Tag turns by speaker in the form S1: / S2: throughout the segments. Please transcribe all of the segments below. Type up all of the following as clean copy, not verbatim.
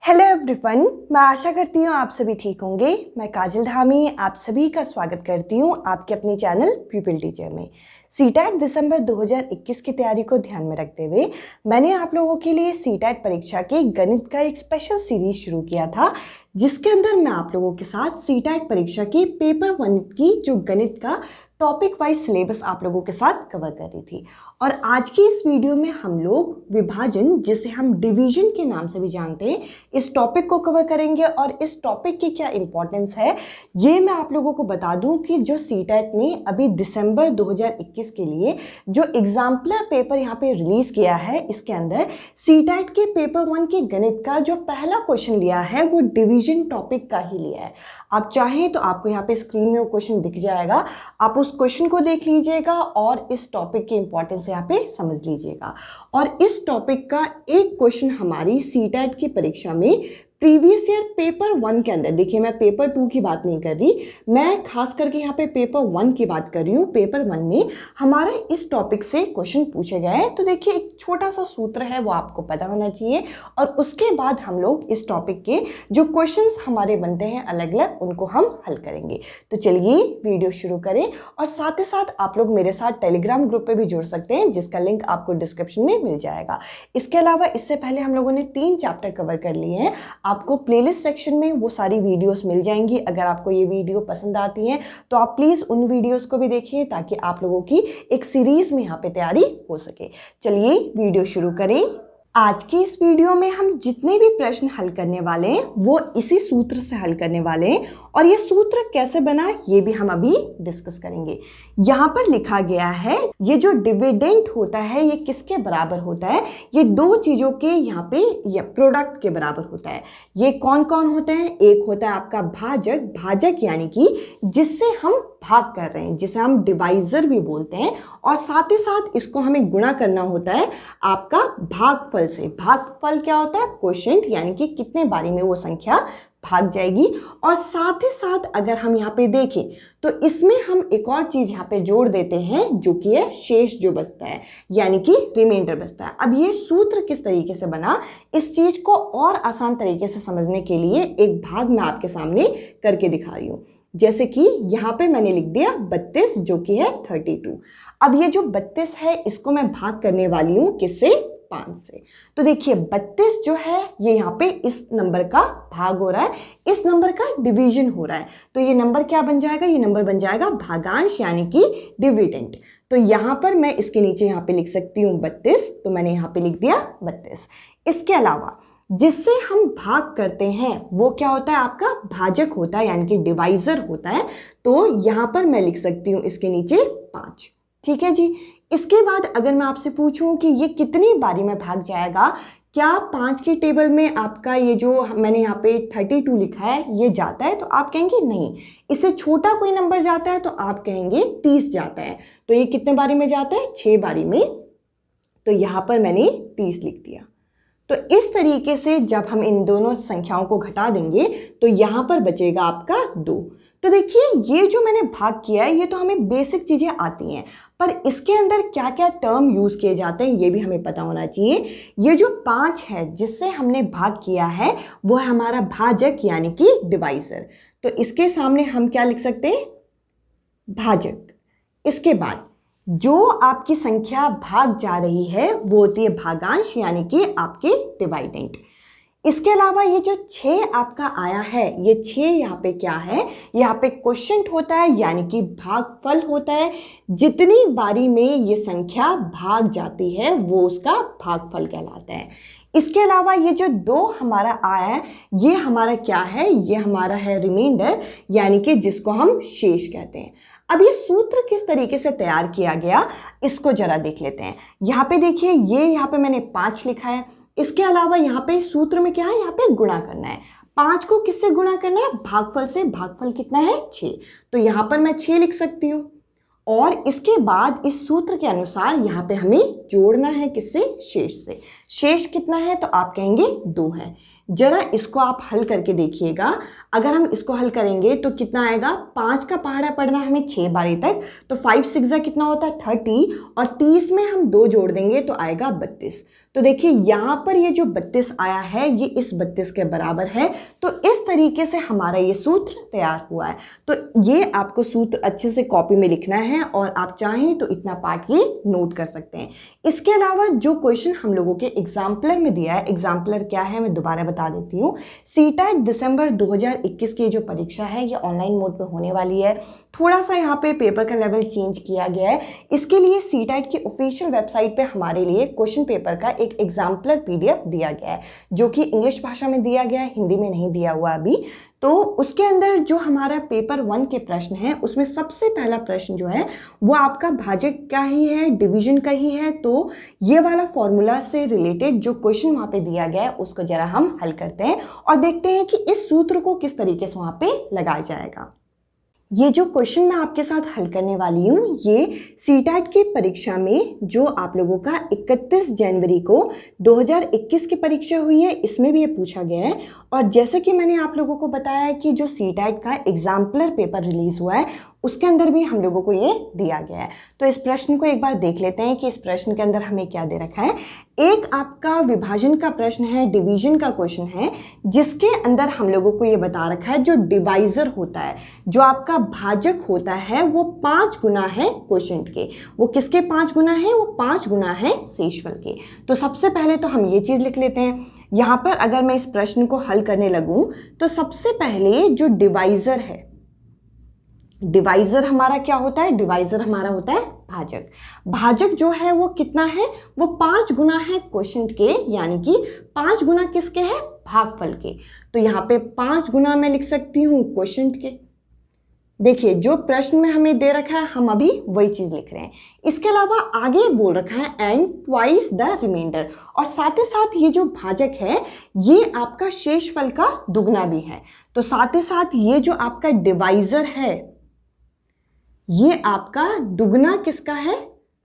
S1: Hello everyone, मैं आशा करती हूँ आप सभी ठीक होंगे। मैं काजल धामी आप सभी का स्वागत करती हूँ आपके अपने चैनल प्यूपिल टीचर में। सीटेट दिसंबर 2021 की तैयारी को ध्यान में रखते हुए मैंने आप लोगों के लिए सीटेट परीक्षा के गणित का एक स्पेशल सीरीज शुरू किया था, जिसके अंदर मैं आप लोगों के साथ सीटेट परीक्षा की पेपर 1 की जो गणित का टॉपिक वाइज सिलेबस आप लोगों के साथ कवर कर रही थी। और आज की इस वीडियो में हम लोग विभाजन, जिसे हम डिवीजन के नाम से भी जानते हैं, इस टॉपिक को कवर करेंगे। और इस टॉपिक की क्या इंपॉर्टेंस है ये मैं आप लोगों को बता दूं कि जो सीटेट ने अभी दिसंबर 2021 के लिए जो एग्जाम्पलर पेपर यहाँ पे रिलीज किया है, इसके अंदर सीटेट के पेपर 1 के गणित का जो पहला क्वेश्चन लिया है वो डिवीजन टॉपिक का ही लिया है। आप चाहें तो आपको यहाँ पे स्क्रीन में वो क्वेश्चन दिख जाएगा, आप उस क्वेश्चन को देख लीजिएगा और इस टॉपिक की इंपॉर्टेंस यहाँ पे समझ लीजिएगा। और इस टॉपिक का एक क्वेश्चन हमारी सीटेट की परीक्षा में प्रीवियस ईयर पेपर 1 के अंदर, देखिए मैं पेपर 2 की बात नहीं कर रही, मैं खास करके यहाँ पे पेपर 1 की बात कर रही हूँ। पेपर 1 में हमारे इस टॉपिक से क्वेश्चन पूछे गए हैं। तो देखिए एक छोटा सा सूत्र है वो आपको पता होना चाहिए, और उसके बाद हम लोग इस टॉपिक के जो क्वेश्चंस हमारे बनते हैं अलग अलग, उनको हम हल करेंगे। तो चलिए वीडियो शुरू करें, और साथ ही साथ आप लोग मेरे साथ टेलीग्राम ग्रुप पे भी जुड़ सकते हैं, जिसका लिंक आपको डिस्क्रिप्शन में मिल जाएगा। इसके अलावा इससे पहले हम लोगों ने 3 चैप्टर कवर कर लिए हैं। आपको प्लेलिस्ट सेक्शन में वो सारी वीडियोस मिल जाएंगी। अगर आपको ये वीडियो पसंद आती है तो आप प्लीज उन वीडियोस को भी देखिए, ताकि आप लोगों की एक सीरीज में यहाँ पे तैयारी हो सके। चलिए वीडियो शुरू करें। आज की इस वीडियो में हम जितने भी प्रश्न हल करने वाले हैं वो इसी सूत्र से हल करने वाले हैं, और ये सूत्र कैसे बना ये भी हम अभी डिस्कस करेंगे। यहाँ पर लिखा गया है ये जो डिविडेंड होता है ये किसके बराबर होता है, ये 2 चीजों के यहाँ पे ये प्रोडक्ट के बराबर होता है। ये कौन कौन होते हैं, एक होता है आपका भाजक, भाजक यानी कि जिससे हम भाग कर रहे हैं, जिसे हम डिवाइजर भी बोलते हैं, और साथ ही साथ इसको हमें गुणा करना होता है आपका भागफल से। भागफल क्या होता है, क्वोशिएंट, यानी कि कितने बारी में वो संख्या भाग जाएगी। और साथ ही साथ अगर हम यहाँ पे देखें तो इसमें हम एक और चीज यहाँ पे जोड़ देते हैं, जो कि है शेष जो बचता है, यानी कि रिमाइंडर बचता है। अब ये सूत्र किस तरीके से बना, इस चीज को और आसान तरीके से समझने के लिए एक भाग मैं आपके सामने करके दिखा रही हूँ। जैसे कि यहाँ पे मैंने लिख दिया 32, जो कि है 32। अब ये जो 32 है इसको मैं भाग करने वाली हूँ किससे, 5 से। तो देखिए 32 जो है ये यहाँ पे इस नंबर का भाग हो रहा है, इस नंबर का डिवीजन हो रहा है। तो ये नंबर क्या बन जाएगा, ये नंबर बन जाएगा भागांश, यानी कि डिविडेंड। तो यहाँ पर मैं इसके नीचे यहाँ पे लिख सकती हूँ 32, तो मैंने यहाँ पे लिख दिया 32। इसके अलावा जिससे हम भाग करते हैं वो क्या होता है, आपका भाजक होता है, यानी कि डिवाइजर होता है। तो यहां पर मैं लिख सकती हूं इसके नीचे 5। ठीक है जी। इसके बाद अगर मैं आपसे पूछूं कि ये कितनी बारी में भाग जाएगा, क्या 5 की टेबल में आपका ये जो मैंने यहाँ पे 32 लिखा है ये जाता है, तो आप कहेंगे नहीं। इससे छोटा कोई नंबर जाता है तो आप कहेंगे 30 जाता है। तो ये कितने बारी में जाता है, 6 बारी में। तो यहां पर मैंने 30 लिख दिया। तो इस तरीके से जब हम इन दोनों संख्याओं को घटा देंगे तो यहां पर बचेगा आपका 2। तो देखिए ये जो मैंने भाग किया है ये तो हमें बेसिक चीजें आती हैं, पर इसके अंदर क्या क्या टर्म यूज किए जाते हैं ये भी हमें पता होना चाहिए। ये जो 5 है जिससे हमने भाग किया है वो है हमारा भाजक, यानी कि डिवाइजर। तो इसके सामने हम क्या लिख सकते हैं, भाजक। इसके बाद जो आपकी संख्या भाग जा रही है वो होती है भागांश, यानी कि आपके डिवाइडेंड। इसके अलावा ये जो 6 आपका आया है, ये 6 यहाँ पे क्या है, यहाँ पे क्वोशिएंट होता है, यानी कि भागफल होता है। जितनी बारी में ये संख्या भाग जाती है वो उसका भागफल कहलाता है। इसके अलावा ये जो 2 हमारा आया है ये हमारा क्या है, ये हमारा है रिमाइंडर, यानी कि जिसको हम शेष कहते हैं। अब ये सूत्र किस तरीके से तैयार किया गया इसको जरा देख लेते हैं। यहाँ पे देखिए ये यहाँ पे मैंने 5 लिखा है। इसके अलावा यहाँ पे सूत्र में क्या है, यहाँ पे गुणा करना है। 5 को किससे गुणा करना है, भागफल से। भागफल कितना है, 6। तो यहाँ पर मैं 6 लिख सकती हूँ। और इसके बाद इस सूत्र के अनुसार यहाँ पे हमें जोड़ना है किससे, शेष से। शेष कितना है तो आप कहेंगे 2 है। जरा इसको आप हल करके देखिएगा। अगर हम इसको हल करेंगे तो कितना आएगा, 5 का पहाड़ा पढ़ना हमें 6 बारी तक, तो 5 6 कितना होता है 30, और 30 में हम 2 जोड़ देंगे तो आएगा 32। तो देखिए यहाँ पर ये जो 32 आया है ये इस 32 के बराबर है। तो इस तरीके से हमारा ये सूत्र तैयार हुआ है। तो ये आपको सूत्र अच्छे से कॉपी में लिखना है और आप चाहें तो इतना पार्ट ये नोट कर सकते हैं। इसके अलावा जो क्वेश्चन हम लोगों के एग्जाम्पलर में दिया है, एग्जाम्पलर क्या है मैं दोबारा बता देती हूँ। सीटेट दिसंबर 2021 की जो परीक्षा है ये ऑनलाइन मोड पे होने वाली है। थोड़ा सा यहाँ पे पेपर का लेवल चेंज किया गया है। इसके लिए सीटेट की ऑफिशियल वेबसाइट पे हमारे लिए क्वेश्चन पेपर का एक एग्जाम्पलर पीडीएफ दिया गया है, जो कि इंग्लिश भाषा में दिया गया है, हिंदी में नहीं दिया हुआ अभी। तो उसके अंदर जो हमारा पेपर 1 के प्रश्न है उसमें सबसे पहला प्रश्न जो है वो आपका भाजक का ही है, डिवीजन का ही है। तो ये वाला फॉर्मूला से रिलेटेड जो क्वेश्चन वहाँ पे दिया गया है उसको जरा हम हल करते हैं और देखते हैं कि इस सूत्र को किस तरीके से वहाँ पे लगाया जाएगा। ये जो क्वेश्चन मैं आपके साथ हल करने वाली हूँ ये सीटेट की परीक्षा में जो आप लोगों का 31 जनवरी को 2021 की परीक्षा हुई है इसमें भी ये पूछा गया है। और जैसे कि मैंने आप लोगों को बताया कि जो सीटेट का एग्जाम्पलर पेपर रिलीज हुआ है उसके अंदर भी हम लोगों को ये दिया गया है। तो इस प्रश्न को एक बार देख लेते हैं कि इस प्रश्न के अंदर हमें क्या दे रखा है। एक आपका विभाजन का प्रश्न है, डिवीजन का क्वेश्चन है, जिसके अंदर हम लोगों को ये बता रखा है जो डिवाइजर होता है, जो आपका भाजक होता है वो 5 गुना है क्वोशिएंट के। वो किसके 5 गुना है, वो 5 गुना है शेषफल के। तो सबसे पहले तो हम ये चीज लिख लेते हैं। यहाँ पर अगर मैं इस प्रश्न को हल करने लगूं तो सबसे पहले जो डिवाइजर है, डिवाइजर हमारा क्या होता है, डिवाइजर हमारा होता है भाजक। भाजक जो है वो कितना है, वो 5 गुना है क्वोशिएंट के, यानी कि 5 गुना किसके है, भागफल के। तो यहाँ पे 5 गुना मैं लिख सकती हूँ क्वोशिएंट के। देखिए जो प्रश्न में हमें दे रखा है हम अभी वही चीज लिख रहे हैं। इसके अलावा आगे बोल रखा है एंड ट्वाइस द रिमाइंडर, और साथ ही साथ ये जो भाजक है ये आपका शेषफल का दुगना भी है। तो साथ ही साथ ये जो आपका डिवाइजर है ये आपका दुगना किसका है,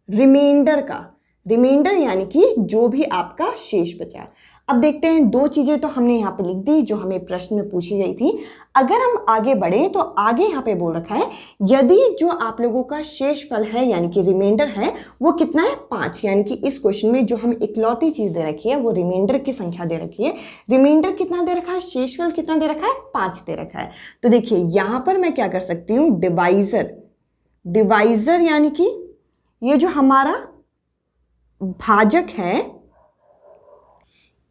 S1: रिमाइंडर का। रिमाइंडर यानी कि जो भी आपका शेष बचा। अब देखते हैं, 2 चीजें तो हमने यहाँ पे लिख दी जो हमें प्रश्न में पूछी गई थी। अगर हम आगे बढ़े तो आगे यहाँ पे बोल रखा है यदि जो आप लोगों का शेषफल है यानी कि रिमाइंडर है वो कितना है, 5। यानी कि इस क्वेश्चन में जो हमें इकलौती चीज दे रखी है वो रिमाइंडर की संख्या दे रखी है। रिमाइंडर कितना दे रखा है, शेषफल कितना दे रखा है, 5 दे रखा है। तो देखिए यहाँ पर मैं क्या कर सकती हूँ, डिवाइजर, डिवाइजर यानी कि ये जो हमारा भाजक है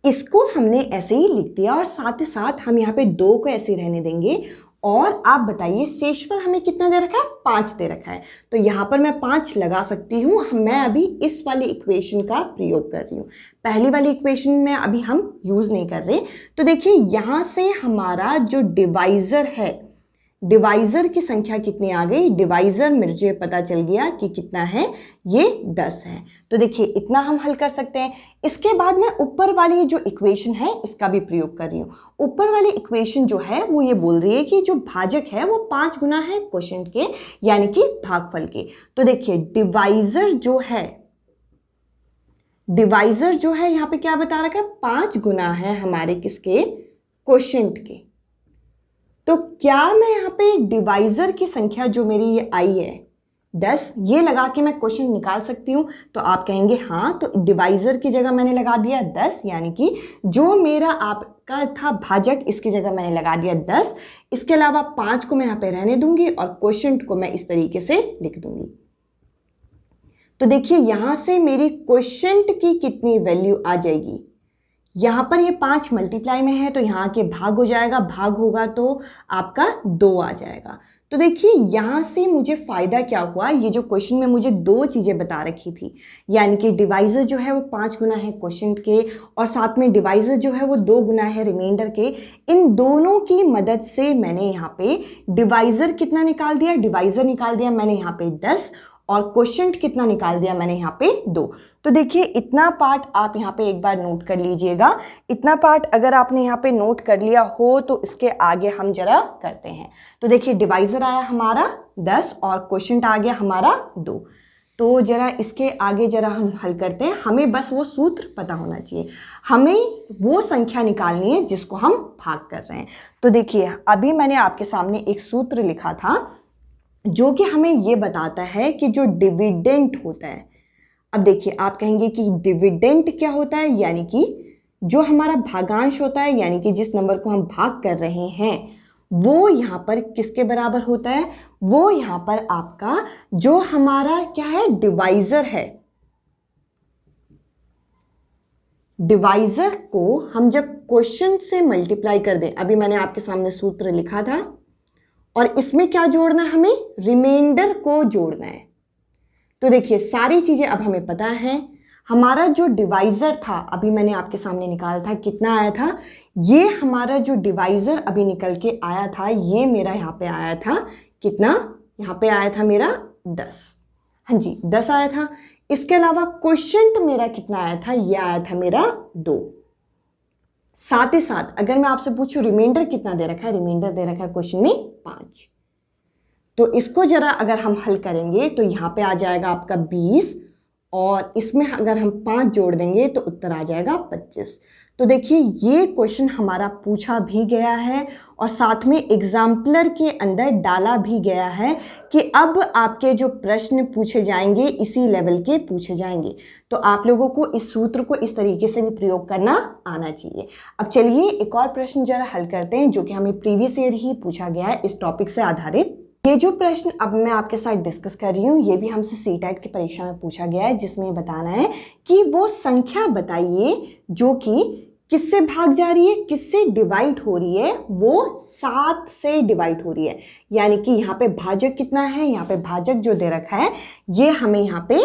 S1: इसको हमने ऐसे ही लिख दिया, और साथ ही साथ हम यहाँ पे 2 को ऐसे रहने देंगे। और आप बताइए शेषफल हमें कितना दे रखा है, 5 दे रखा है। तो यहाँ पर मैं 5 लगा सकती हूँ। मैं अभी इस वाली इक्वेशन का प्रयोग कर रही हूँ, पहली वाली इक्वेशन में अभी हम यूज नहीं कर रहे। तो देखिए यहाँ से हमारा जो डिवाइजर है, डिवाइजर की संख्या कितनी आ गई, डिवाइजर मुझे पता चल गया कि कितना है, ये 10 है। तो देखिए इतना हम हल कर सकते हैं। इसके बाद मैं ऊपर वाली जो इक्वेशन है इसका भी प्रयोग कर रही हूँ। ऊपर वाली इक्वेशन जो है वो ये बोल रही है कि जो भाजक है वो 5 गुना है क्वोशिएंट के यानी कि भागफल के। तो देखिए डिवाइजर जो है, डिवाइजर जो है यहाँ पे क्या बता रखा है, 5 गुना है हमारे किसके, क्वोशिएंट के। तो क्या मैं यहाँ पे डिवाइजर की संख्या जो मेरी ये आई है 10, ये लगा के मैं क्वेश्चन निकाल सकती हूँ? तो आप कहेंगे हाँ, तो डिवाइजर की जगह मैंने लगा दिया 10, यानी कि जो मेरा आपका था भाजक इसकी जगह मैंने लगा दिया 10। इसके अलावा 5 को मैं यहाँ पे रहने दूंगी और क्वोशिएंट को मैं इस तरीके से लिख दूंगी। तो देखिए यहां से मेरी क्वोशिएंट की कितनी वैल्यू आ जाएगी, यहाँ पर ये 5 मल्टीप्लाई में है तो यहाँ के भाग हो जाएगा, भाग होगा तो आपका 2 आ जाएगा। तो देखिए यहाँ से मुझे फायदा क्या हुआ, ये जो क्वेश्चन में मुझे 2 चीजें बता रखी थी, यानी कि डिवाइजर जो है वो 5 गुना है क्वोशिएंट के और साथ में डिवाइजर जो है वो 2 गुना है रिमाइंडर के। इन दोनों की मदद से मैंने यहाँ पे डिवाइजर कितना निकाल दिया, डिवाइजर निकाल दिया मैंने यहाँ पे 10 और क्वोशिएंट कितना निकाल दिया मैंने यहाँ पे 2। तो देखिए इतना पार्ट आप यहाँ पे एक बार नोट कर लीजिएगा। इतना पार्ट अगर आपने यहाँ पे नोट कर लिया हो तो इसके आगे हम जरा करते हैं। तो देखिए डिवाइजर आया हमारा 10 और क्वोशिएंट आ गया हमारा 2। तो जरा इसके आगे जरा हम हल करते हैं। हमें बस वो सूत्र पता होना चाहिए, हमें वो संख्या निकालनी है जिसको हम भाग कर रहे हैं। तो देखिए अभी मैंने आपके सामने एक सूत्र लिखा था जो कि हमें ये बताता है कि जो डिविडेंड होता है, अब देखिए आप कहेंगे कि डिविडेंड क्या होता है, यानी कि जो हमारा भागांश होता है, यानी कि जिस नंबर को हम भाग कर रहे हैं वो यहाँ पर किसके बराबर होता है, वो यहाँ पर आपका जो हमारा क्या है, डिवाइजर है। डिवाइजर को हम जब क्वेश्चन से मल्टीप्लाई कर दें, अभी मैंने आपके सामने सूत्र लिखा था, और इसमें क्या जोड़ना है, हमें रिमाइंडर को जोड़ना है। तो देखिए सारी चीजें अब हमें पता है। हमारा जो डिवाइजर था अभी मैंने आपके सामने निकाला था, कितना आया था, ये हमारा जो डिवाइजर अभी निकल के आया था, ये मेरा यहाँ पे आया था कितना, यहाँ पे आया था मेरा 10। हाँ जी 10 आया था। इसके अलावा क्वोशिएंट मेरा कितना आया था, ये आया था मेरा 2। साथ ही साथ अगर मैं आपसे पूछूं रिमाइंडर कितना दे रखा है, रिमाइंडर दे रखा है क्वेश्चन में 5। तो इसको जरा अगर हम हल करेंगे तो यहाँ पे आ जाएगा आपका 20, और इसमें अगर हम 5 जोड़ देंगे तो उत्तर आ जाएगा 25। तो देखिए ये क्वेश्चन हमारा पूछा भी गया है और साथ में एग्जाम्पलर के अंदर डाला भी गया है कि अब आपके जो प्रश्न पूछे जाएंगे इसी लेवल के पूछे जाएंगे। तो आप लोगों को इस सूत्र को इस तरीके से भी प्रयोग करना आना चाहिए। अब चलिए एक और प्रश्न जरा हल करते हैं जो कि हमें प्रीवियस ईयर ही पूछा गया है इस टॉपिक से आधारित। ये जो प्रश्न अब मैं आपके साथ डिस्कस कर रही हूँ ये भी हमसे सीटेट की परीक्षा में पूछा गया है, जिसमें बताना है कि वो संख्या बताइए जो कि किससे भाग जा रही है, किससे डिवाइड हो रही है, वो 7 से डिवाइड हो रही है। यानी कि यहाँ पे भाजक कितना है, यहाँ पे भाजक जो दे रखा है ये हमें यहाँ पे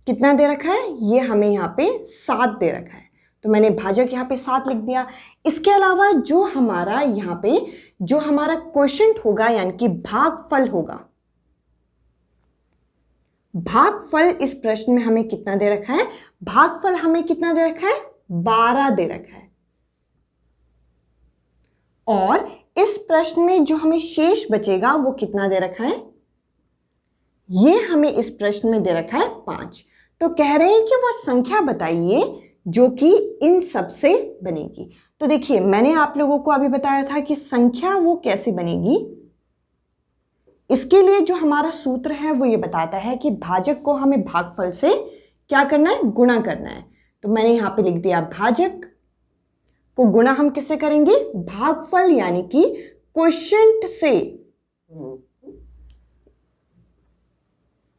S1: कितना दे रखा है, ये हमें यहाँ पे 7 दे रखा है। तो मैंने भाजक यहाँ पे 7 लिख दिया। इसके अलावा जो हमारा यहाँ पे जो हमारा क्वोशिएंट होगा यानी कि भागफल होगा, भागफल इस प्रश्न में हमें कितना दे रखा है, भागफल हमें कितना दे रखा है, 12 दे रखा है। और इस प्रश्न में जो हमें शेष बचेगा वो कितना दे रखा है, ये हमें इस प्रश्न में दे रखा है 5। तो कह रहे हैं कि वो संख्या बताइए जो कि इन सब से बनेगी। तो देखिए मैंने आप लोगों को अभी बताया था कि संख्या वो कैसे बनेगी। इसके लिए जो हमारा सूत्र है वो ये बताता है कि भाजक को हमें भागफल से क्या करना है, गुणा करना है। तो मैंने यहां पे लिख दिया भाजक को गुणा हम किससे करेंगे, भागफल यानी कि क्वोशिएंट से,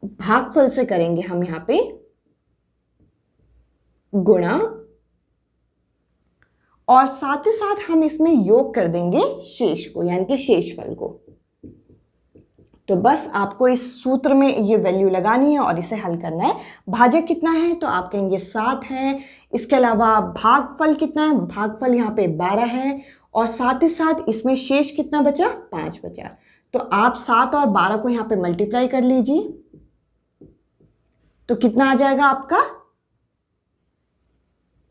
S1: भागफल से करेंगे हम यहां पे गुणा, और साथ ही साथ हम इसमें योग कर देंगे शेष को यानी कि शेषफल को। तो बस आपको इस सूत्र में ये वैल्यू लगानी है और इसे हल करना है। भाजक कितना है तो आप कहेंगे 7 है। इसके अलावा भागफल कितना है, भागफल यहाँ पे 12 है, और साथ ही साथ इसमें शेष कितना बचा, 5 बचा। तो आप 7 और 12 को यहाँ पे मल्टीप्लाई कर लीजिए तो कितना आ जाएगा आपका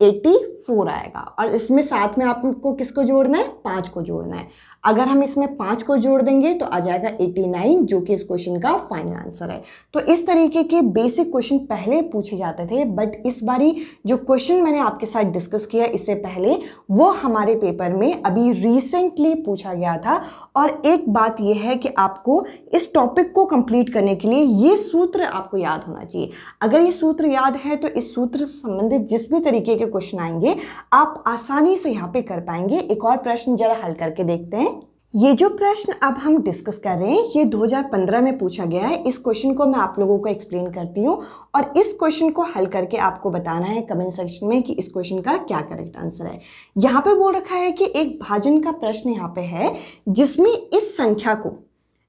S1: 84 आएगा। और इसमें साथ में आपको किसको जोड़ना है, 5 को जोड़ना है। अगर हम इसमें 5 को जोड़ देंगे तो आ जाएगा 89, जो कि इस क्वेश्चन का फाइनल आंसर है। तो इस तरीके के बेसिक क्वेश्चन पहले पूछे जाते थे, बट इस बारी जो क्वेश्चन मैंने आपके साथ डिस्कस किया इससे पहले वो हमारे पेपर में अभी रिसेंटली पूछा गया था। और एक बात यह है कि आपको इस टॉपिक को कंप्लीट करने के लिए ये सूत्र आपको याद होना चाहिए। अगर ये सूत्र याद है तो इस सूत्र से संबंधित जिस भी तरीके के क्वेश्चन आएंगे आप आसानी से यहाँ पे कर पाएंगे। एक और प्रश्न जरा हल करके देखते हैं। ये जो प्रश्न अब हम डिस्कस कर रहे हैं ये 2015 में पूछा गया है। इस क्वेश्चन को मैं आप लोगों को एक्सप्लेन करती हूँ और इस क्वेश्चन को हल करके आपको बताना है कमेंट सेक्शन में कि इस क्वेश्चन का क्या करेक्ट आंसर है। यहाँ पे बोल रखा है कि एक भाजन का प्रश्न यहाँ पे है जिसमें इस संख्या को,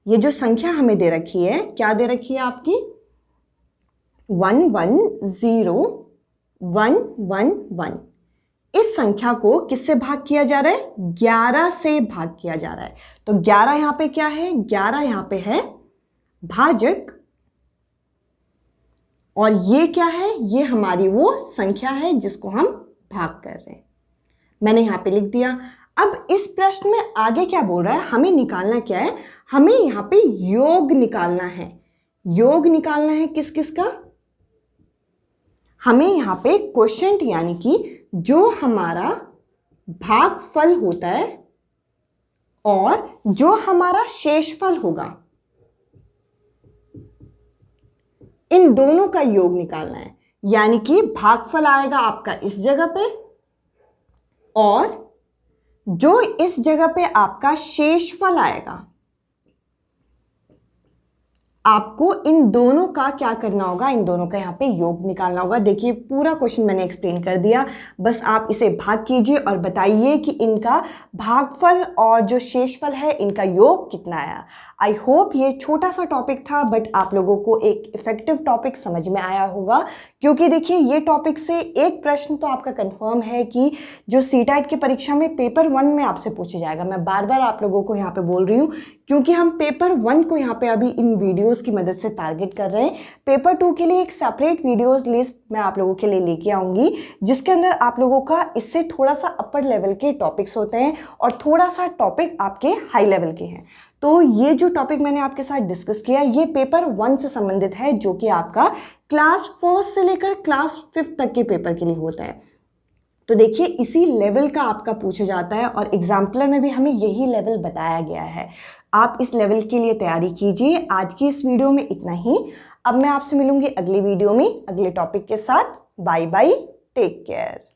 S1: ये जो संख्या हमें दे रखी है, क्या दे रखी है आपकी 110111, इस संख्या को किससे भाग किया जा रहा है, 11 से भाग किया जा रहा है। तो 11 यहां पे क्या है, 11 यहां पे है भाजक, और ये क्या है, ये हमारी वो संख्या है जिसको हम भाग कर रहे हैं। मैंने यहां पे लिख दिया। अब इस प्रश्न में आगे क्या बोल रहा है, हमें निकालना क्या है, हमें यहां पे योग निकालना है। योग निकालना है किस किस का? हमें यहां पे क्वोशिएंट यानी कि जो हमारा भागफल होता है और जो हमारा शेषफल होगा, इन दोनों का योग निकालना है। यानी कि भागफल आएगा आपका इस जगह पे और जो इस जगह पे आपका शेषफल आएगा, आपको इन दोनों का क्या करना होगा? इन दोनों का यहाँ पे योग निकालना होगा। देखिए पूरा क्वेश्चन मैंने एक्सप्लेन कर दिया, बस आप इसे भाग कीजिए और बताइए कि इनका भागफल और जो शेषफल है इनका योग कितना आया। आई होप ये छोटा सा टॉपिक था बट आप लोगों को एक इफेक्टिव टॉपिक समझ में आया होगा, क्योंकि देखिए ये टॉपिक से एक प्रश्न तो आपका कंफर्म है कि जो सीटेट की परीक्षा में पेपर 1 में आपसे पूछा जाएगा। मैं बार बार आप लोगों को यहाँ पे बोल रही हूँ क्योंकि हम पेपर 1 को यहाँ पे अभी इन वीडियोस की मदद से टारगेट कर रहे हैं। पेपर 2 के लिए एक सेपरेट वीडियोस लिस्ट मैं आप लोगों के लिए लेके आऊंगी, जिसके अंदर आप लोगों का इससे थोड़ा सा अपर लेवल के टॉपिक्स होते हैं और थोड़ा सा टॉपिक आपके हाई लेवल के हैं। तो ये जो टॉपिक मैंने आपके साथ डिस्कस किया ये पेपर 1 से संबंधित है, जो कि आपका क्लास 1 से लेकर क्लास 5 तक के पेपर के लिए होता है। तो देखिए इसी लेवल का आपका पूछा जाता है और एग्जाम्पलर में भी हमें यही लेवल बताया गया है। आप इस लेवल के लिए तैयारी कीजिए। आज की इस वीडियो में इतना ही। अब मैं आपसे मिलूंगी अगली वीडियो में अगले टॉपिक के साथ। Bye bye, take care.